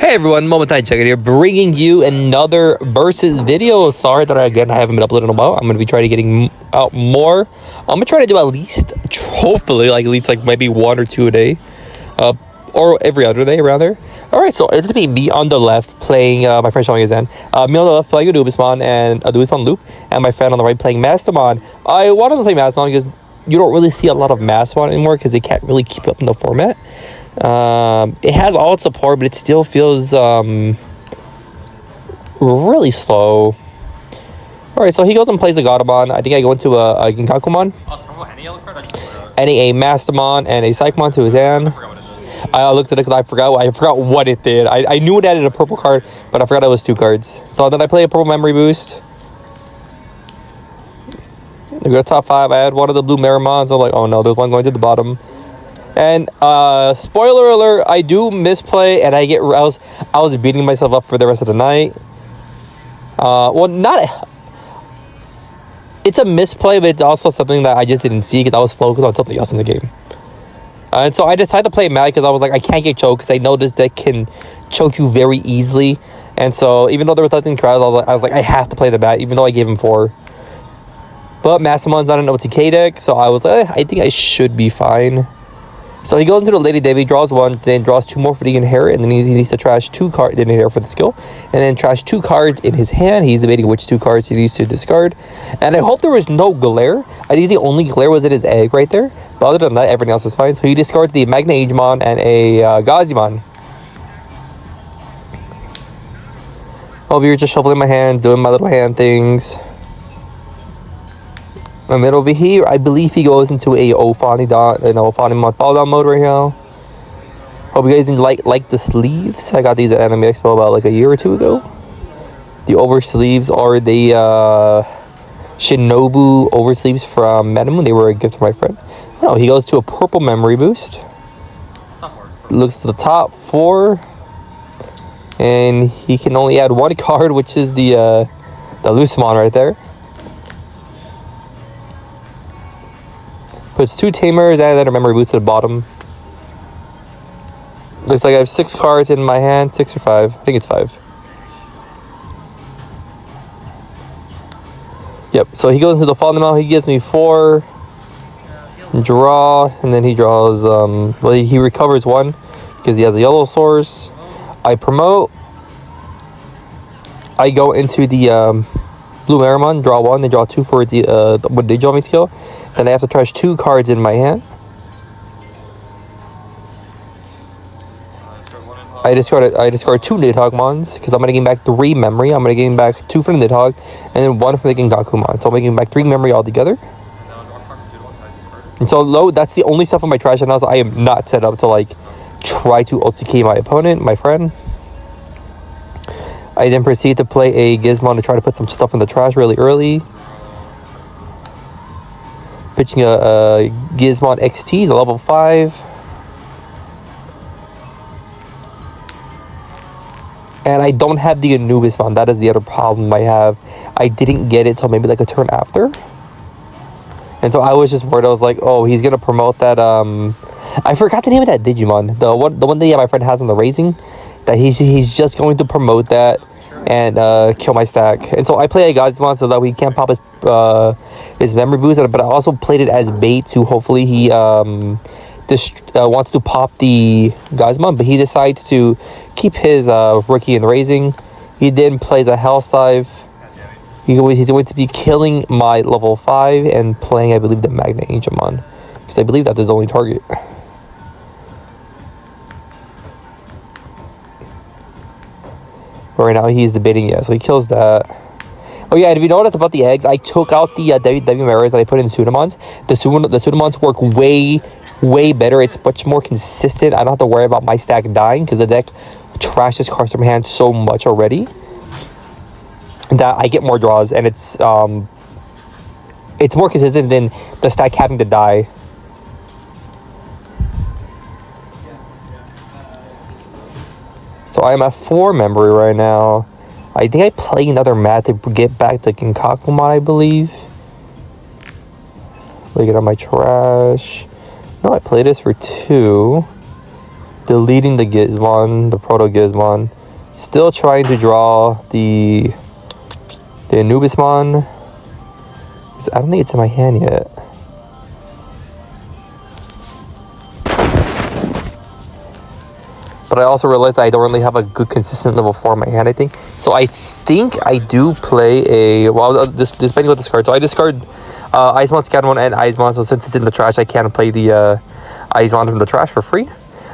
Hey everyone, momentaijankguy here, bringing you another versus video. Sorry that I haven't been uploading in a while. I'm gonna be trying to getting out more. I'm gonna try to do at least, hopefully, at least maybe one or two a day, or every other day around there. All right, so it's gonna be me on the left playing my friend showing his end. Me on the left playing Anubismon and Anubismon loop, and my friend on the right playing Mastemon. I wanted to play Mastemon because you don't really see a lot of Mastemon anymore because they can't really keep up in the format. It has all its support, but it still feels really slow. Alright, so he goes and plays a Godamon. I think I go into a Ginkakumon. Adding a Mastemon and a Psychmon to his hand. I looked at it because I forgot what it did. I knew it added a purple card, but I forgot it was 2 cards. So then I play a purple memory boost. I go top 5. I had one of the blue Meramons. I'm like, oh no, there's one going to the bottom. And spoiler alert, I do misplay, and I was beating myself up for the rest of the night. Well, not it's a misplay, but it's also something that I just didn't see because I was focused on something else in the game. And so I decided to play mad because I was like, I can't get choked because I know this deck can choke you very easily. And so even though there was nothing crowds, I was like, I have to play the bat, even though I gave him 4. But Mastemon's not an OTK deck, so I was like, I think I should be fine. So he goes into the Lady Davy, draws 1, then draws 2 more for the inherit, and then he needs to trash 2 cards in here for the skill, and then trash 2 cards in his hand. He's debating which 2 cards he needs to discard. And I hope there was no glare. I think the only glare was in his egg right there. But other than that, everything else is fine. So he discards the momentaijankguy and a Gazimon. Over here, just shuffling my hand, doing my little hand things. And then over here, I believe he goes into a Ophanimon fall down mode right now. Hope you guys didn't like the sleeves. I got these at Anime Expo about like a year or 2 ago. The over sleeves are the Shinobu over sleeves from Mastemon. They were a gift from my friend. Oh, he goes to a purple memory boost. Looks to the top 4. And he can only add 1 card, which is the Anubismon right there. Puts 2 Tamers and then a memory boost at the bottom. Looks like I have 6 cards in my hand. 6 or 5. I think it's 5. Yep, so he goes into the fallen amount. He gives me 4. Draw, and then he draws, well, he recovers 1 because he has a yellow source. I promote. I go into the blue Meramon, draw 1, then draw 2 for the Digimon skill. Then I have to trash 2 cards in my hand. I discard 2 Nidhoggmons because I'm gonna gain back 3 memory. I'm gonna gain back 2 from the Nidhogg and then 1 from the Ginkakumon. So I'm making back 3 memory altogether. And so that's the only stuff on my trash now. So I am not set up to like try to OTK my opponent, my friend. I then proceed to play a Gizmon to try to put some stuff in the trash really early. Pitching a Gizmon XT, the level 5. And I don't have the Anubismon. That is the other problem I have. I didn't get it till maybe like a turn after. And so I was just worried. I was like, oh, he's going to promote that. I forgot the name of that Digimon. The one that my friend has on the Raising. That he's just going to promote that and kill my stack. And so I play a Gazimon so that we can't pop his memory boost. But I also played it as bait to hopefully he wants to pop the Gazimon. But he decides to keep his rookie in the Raising. He then plays a Hell Scythe. He's going to be killing my level 5 and playing, I believe, the momentaijankguy. Because I believe that's his only target. Right now he's debating, yeah, so he kills that. Oh yeah, and if you notice about the eggs, I took out the W mirrors that I put in the Sudamons. The Sudamons work way better. It's much more consistent. I don't have to worry about my stack dying because the deck trashes cards from hand so much already that I get more draws, and it's more consistent than the stack having to die. So I'm at 4 memory right now. I think I play another mat to get back to Ginkakumon, I believe. Look at my trash. No, I played this for 2. deleting the Gizmon, the Proto Gizmon. Still trying to draw the Anubismon. I don't think it's in my hand yet. But I also realized I don't really have a good consistent level 4 in my hand, I think. So I think I do play a... Well, this depending on this card. So I discard Icemon, Scattermon, and Icemon. So since it's in the trash, I can't play the Icemon from the trash for free.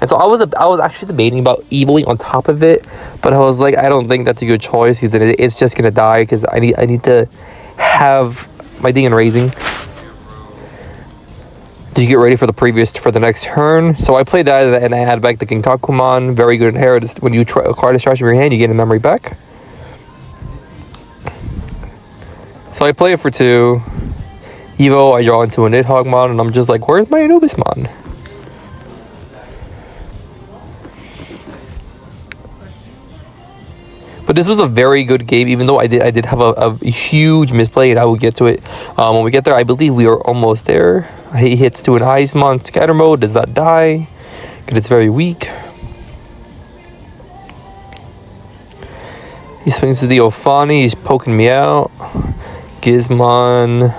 And so I was actually debating about evoing on top of it. But I was like, I don't think that's a good choice. Because it's just going to die. Because I need to have my thing in raising to get ready for the next turn. So I played that and I had back the Ginkakumon. Very good inheritance. When you a card is trash in your hand, you get a memory back. So I play it for 2. Evo, I draw into a Nidhoggmon, and I'm just like, where's my Anubismon? But this was a very good game, even though I did have a huge misplay, and I will get to it when we get there. I believe we are almost there. He hits to an Icemon scatter mode, does not die, because it's very weak. He swings to the Ophani, he's poking me out. Gizmon...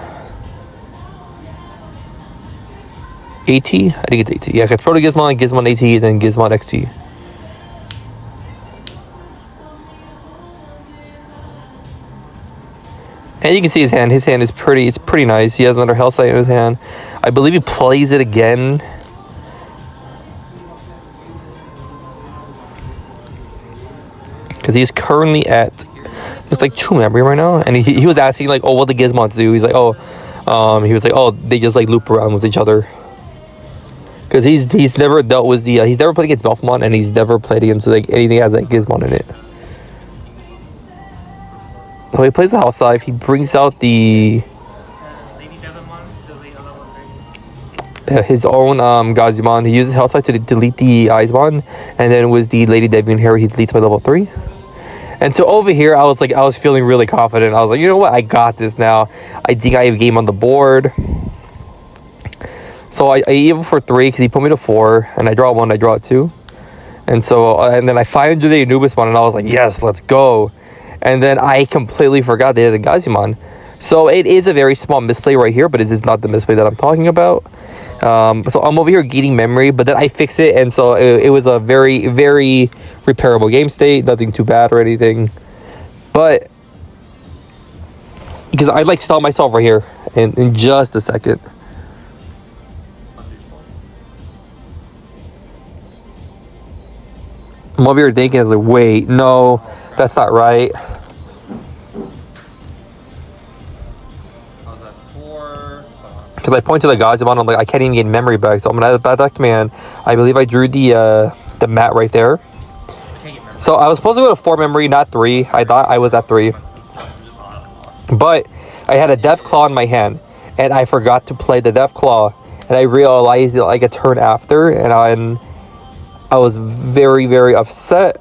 AT? I think it's AT. Yeah, it's Proto Gizmon, Gizmon AT, then Gizmon XT. And you can see his hand. His hand is pretty nice. He has another Hell Sight in his hand. I believe he plays it again. Because he's currently at... It's like 2 memory right now. And he was asking like, oh, what the Gizmons do. He's like, he was like, oh, they just like loop around with each other. Because he's never dealt with the... he's never played against Mastemon, and he's never played against like anything that has like Gizmon in it. So he plays the House Life. He brings out the his own Gazimon. He uses House Life to delete the Icemon, and then with the Lady Deviant Hair, he deletes my level 3. And so over here, I was feeling really confident. I was like, you know what, I got this now. I think I have a game on the board. So I evo for 3 because he put me to 4, and I draw 1, I draw 2, and so and then I finally do the Anubismon, and I was like, yes, let's go. And then I completely forgot they had a Gazimon. So it is a very small misplay right here, but it is not the misplay that I'm talking about. So I'm over here gaining memory, but then I fix it, and so it was a very, very repairable game state. Nothing too bad or anything. But because I like stall myself right here in just a second. I'm over here thinking, I was like, wait, no, that's not right. Because I point to the Gazimon, I'm like, I can't even get memory back, so I'm gonna have a bad deck man. I believe I drew the mat right there. So I was supposed to go to 4 memory, not 3. I thought I was at 3. But I had a Death Claw in my hand, and I forgot to play the Death Claw, and I realized it like a turn after, and I was very, very upset.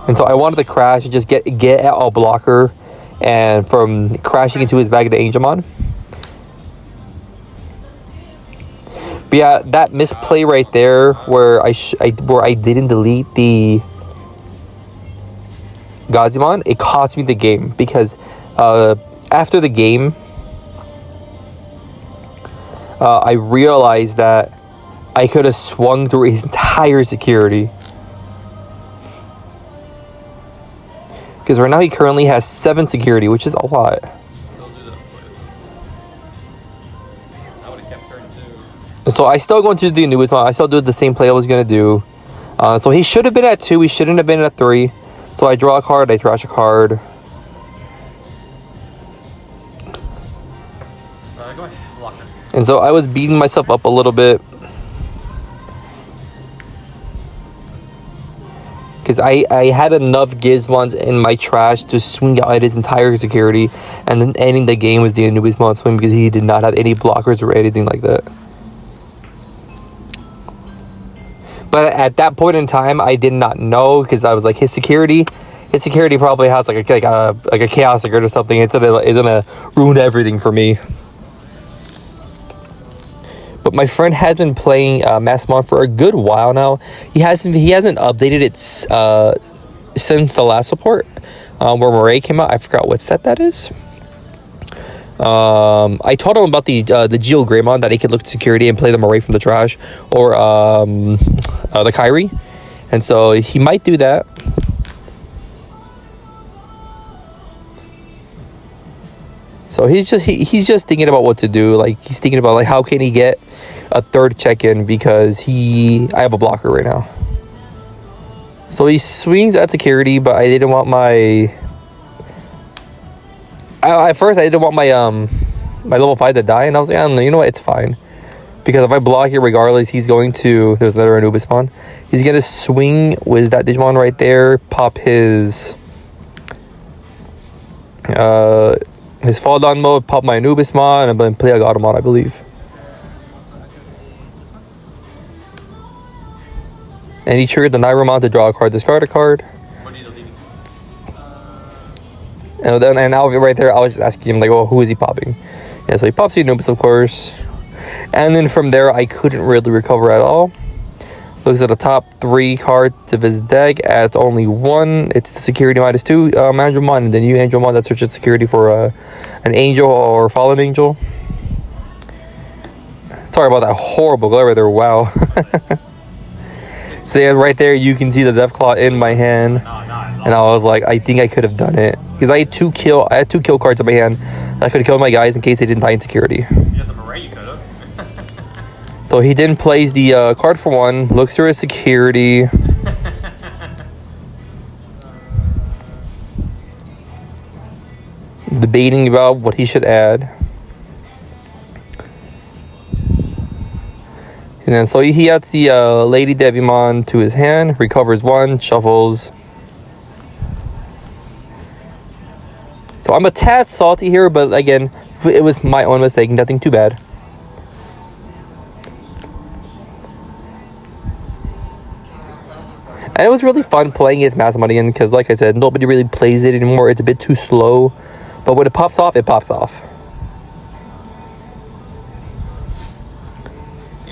And so I wanted to crash and just get at a blocker, and from crashing into his bag of the Angelmon. But yeah, that misplay right there where I didn't delete the Gazimon, it cost me the game, because after the game I realized that I could have swung through his entire security. Because right now he currently has 7 security, which is a lot. So I still go into the newest one. I still do the same play I was going to do. So he should have been at 2. He shouldn't have been at 3. So I draw a card. I trash a card. Go ahead. And so I was beating myself up a little bit. Because I had enough Gizmons in my trash to swing out his entire security. And then ending the game was the Anubismon swing, because he did not have any blockers or anything like that. But at that point in time, I did not know, because I was like, his security probably has like a chaos secret or something. It's gonna ruin everything for me. But my friend has been playing Mastemon for a good while now. He hasn't updated it since the last support where Moray came out. I forgot what set that is. I told him about the Geo Greymon, that he could look at security and play them away from the trash, or the Kyrie, and so he might do that. So he's just thinking about what to do. Like, he's thinking about, like, how can he get a third check-in, because I have a blocker right now. So he swings at security, but I didn't want my... At first, I didn't want my my level 5 to die, and I was like, I don't know, you know what, it's fine. Because if I block here regardless, he's going to... There's another Anubismon. He's going to swing with that Digimon right there, pop his fall down mode, pop my Anubismon, and then play a Godamon, I believe. And he triggered the Nairumon to draw a card, discard a card. And now right there, I was just asking him, like, oh, who is he popping? Yeah, so he pops the Anubis, of course. And then from there, I couldn't really recover at all. Looks at the top 3 cards of his deck, adds only 1. It's the security -2 Angelmon, and the new Angelmon that searches security for an angel or fallen angel. Sorry about that horrible glare right there, wow. So yeah, right there, you can see the Deathclaw in my hand. And I was like, I think I could have done it. Because I had 2 kill cards in my hand. I could have killed my guys in case they didn't die in security. You got the Moray, you could have. So he then plays the card for 1, looks through his security. Debating about what he should add. And then so he adds the Lady Devimon to his hand, recovers 1, shuffles. So I'm a tad salty here, but again, it was my own mistake, nothing too bad. And it was really fun playing as Mastemon again, because like I said, nobody really plays it anymore. It's a bit too slow. But when it pops off, it pops off.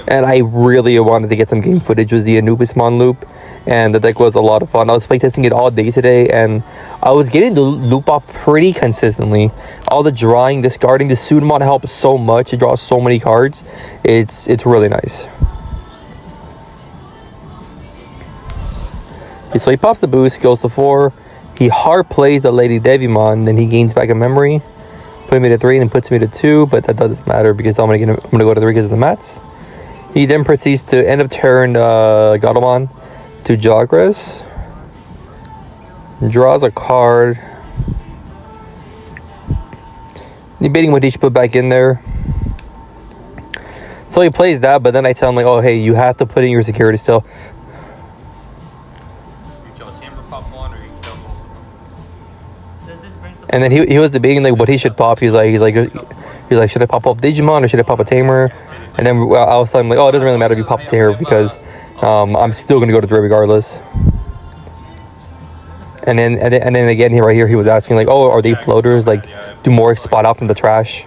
And I really wanted to get some game footage with the Anubismon loop. And the deck was a lot of fun. I was playtesting it all day today, and I was getting the loop off pretty consistently. All the drawing, discarding, the Sudamon helps so much. It draws so many cards. It's really nice. Okay, so he pops the boost, goes to 4. He hard plays the Lady Devimon, then he gains back a memory, putting me to 3 and puts me to 2. But that doesn't matter because I'm gonna go to 3 because of the mats. He then proceeds to end of turn Godamon to Jogres. Draws a card. Debating what he should put back in there. So he plays that, but then I tell him, like, oh, hey, you have to put in your security still. You kill a Timber, pop 1, or you kill both. And then he was debating, like, what he should pop. He's like, should I pop up Digimon or should I pop a Tamer? And then I was telling him, like, oh, it doesn't really matter if you pop a Tamer because I'm still gonna go to 3 regardless. And then again, right here, he was asking, like, oh, are they floaters? Like, do more spot out from the trash?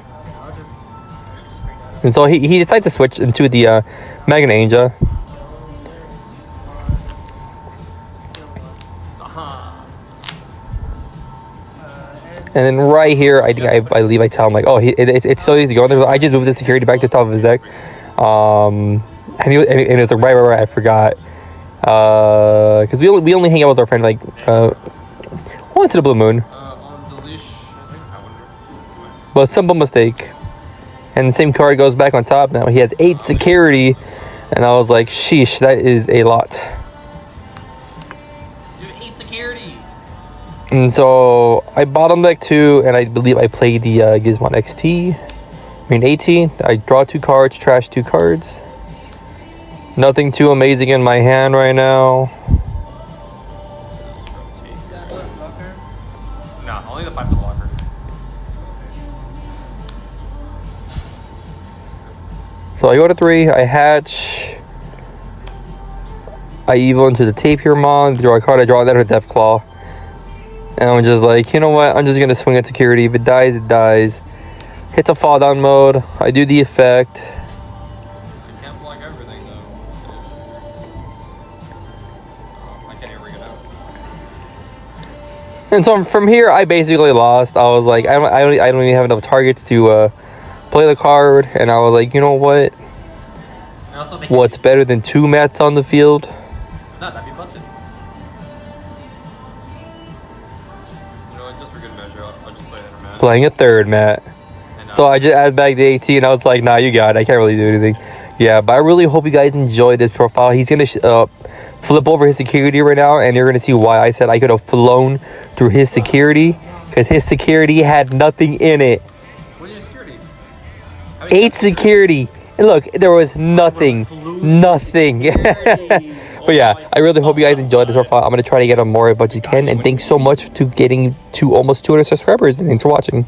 And so he decided to switch into the Mega Ninja. And then right here, I believe I tell him, like, oh, it still needs to go there. I just moved the security back to the top of his deck. And he was like, right, I forgot. Because we only hang out with our friend, like, once in a blue moon. On the leash, I wonder. But simple mistake. And the same card goes back on top now. He has 8 security. And I was like, sheesh, that is a lot. You have 8 security. And so I bottom deck 2, and I believe I played the Gizmon XT. I mean 18. I draw 2 cards, trash 2 cards. Nothing too amazing in my hand right now. No, only the 5's a blocker. So I go to 3, I hatch. I evil into the Tapirmon, draw a card, I draw another Deathclaw. And I'm just like, you know what? I'm just going to swing at security. If it dies, it dies. Hit the fall down mode. I do the effect. can't even rig it out. And so from here, I basically lost. I was like, I don't even have enough targets to play the card, and I was like, you know what? And also they What's better than 2 mats on the field? No, that'd be busted. You know what? Just for good measure, I'll just play another mat. Playing a 3rd mat. And, So I just added back the 18. I was like, nah, you got it. I can't really do anything. Yeah, but I really hope you guys enjoyed this profile. He's going to flip over his security right now, and you're going to see why I said I could have flown through his security, because his security had nothing in it. What's your security? 8 security. And look, there was nothing. Nothing. But yeah, I really hope you guys enjoyed this profile. I'm going to try to get on more as much as I can. And thanks so much to getting to almost 200 subscribers. And thanks for watching.